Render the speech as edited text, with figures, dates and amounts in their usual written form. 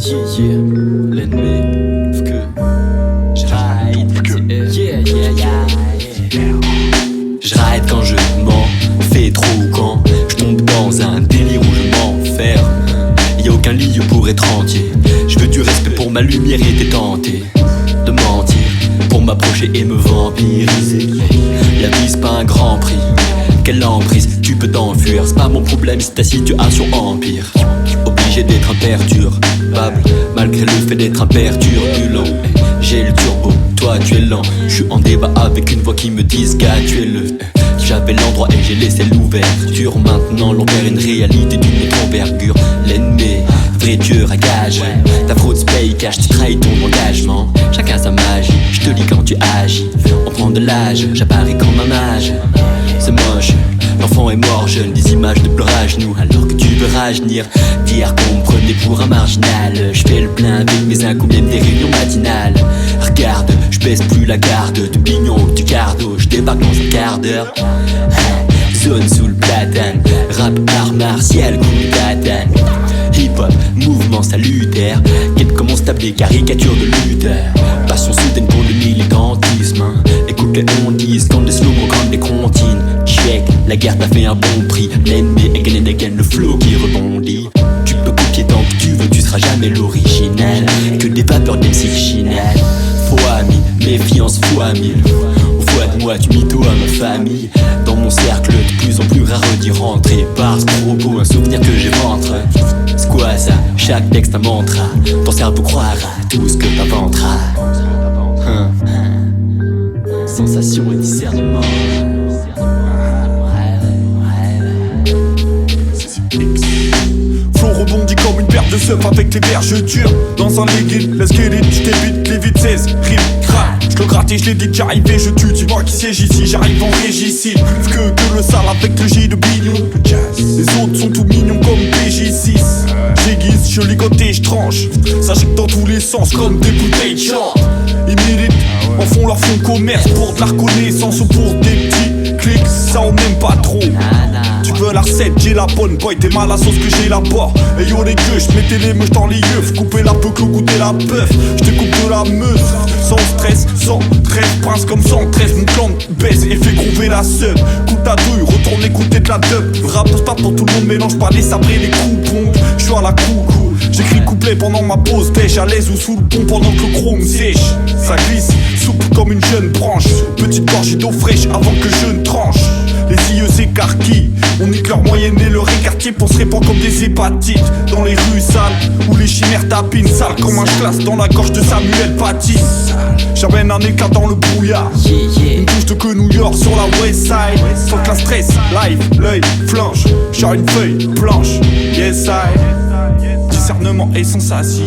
L'ennemi, je ride quand je m'en fais trop, quand je tombe dans un délire où je m'enferme. Y'a aucun lieu pour être entier. Je veux du respect pour ma lumière et t'es tenté de mentir pour m'approcher et me vampiriser. La vie c'est pas un grand prix, quelle emprise, tu peux t'enfuir. C'est pas mon problème si ta situation empire. Obligé d'être imperturbable malgré le fait d'être imperturbulent. J'ai le turbo, toi tu es lent. Je suis en débat avec une voix qui me dise gars tu es le. J'avais l'endroit et j'ai laissé l'ouverture. Maintenant l'envers est une réalité d'une autre envergure. L'ennemi, vrai tueur à gage. Ta fraude se paye cash, tu trahis ton engagement. Chacun sa magie, je te lis quand tu agis. On prend de l'âge, j'apparais comme un mage. C'est moche, l'enfant est mort jeune. Des images de pleurage nous alors que tu veux rajeunir. Dire qu'on me prenait pour un marginal. Je fais le plein avec mes incous, même des réunions matinales. Regarde, je baisse plus la garde. Du pignon ou du cardo, je débarque dans un quart d'heure. Zone sous le platane, rap art martial, coup de tatane. Hip-hop, mouvement salutaire. Quête commence à taper caricature de lutteur. Passion soudaine pour le militantisme. Écoute les ondises, quand des slow-mo, quand des comptines. Check, la guerre t'a fait un bon prix. L'ennemi again and again, le flow qui rebondit. Tu peux copier tant que tu veux, tu seras jamais l'original. Que des vapeurs d'MC chinelles. Faux ami, méfiance fois 1000. Vois de moi, tu mytho à ma famille. Dans mon cercle, de plus en plus rare d'y rentrer. Par ce propos, un souvenir que j'ai ventre. C'est quoi ça? Chaque texte un mantra. Ton cerveau croira tout ce que t'inventeras. Sensation et discernement. Flow rebondit comme une paire de seufs avec les berges dures. Dans un legging, let's get it, j't'évite les vite 16, rime, crack. J'le gratte et j'l'ai dit j'arrivais, je tue, dis-moi qui siège ici, j'arrive en régicide. Plus que le sale avec le J de bignou. Les autres sont tout mignons comme PJ6. J'aiguise, je ligote et j'tranche. Ça gicle dans tous les sens comme des bouteilles de chant. Ils méritent, en font leur fonds commerce pour de la reconnaissance ou pour des petits clics, ça on n'aime pas trop. Tu veux la recette, j'ai la bonne boy, t'es mal à sauce que j'ai là-bas. Et yo les gueux, j'mettais les meuches dans les yeux. Couper la peu, goûter la bœuf. J't'écoupe de la meuse, sans stress, sans trêve. Prince comme 113, mon clan baisse et fait grouver la seule. Coup ta douille, retourne écouter de la dub. Rap pas pour tout le monde, mélange pas les sabres et les coups pompes. J'suis à la coucou, j'écris le couplet pendant ma pause pêche. À l'aise ou sous le pont pendant que le chrome sèche. Ça glisse, souple comme une jeune branche. Petite gorgée d'eau fraîche avant que je ne tranche. Les yeux s'écarquillent, on nique leur moyenne et leur écartier pour se répandre comme des hépatites. Dans les rues sales, où les chimères tapinent sale comme un classe dans la gorge de Samuel Paty. J'amène un éclat dans le brouillard, une touche de que New York sur la west side. Sans que la stress, live, l'œil flanche, j'ai une feuille blanche, yes I. Discernement et sensation.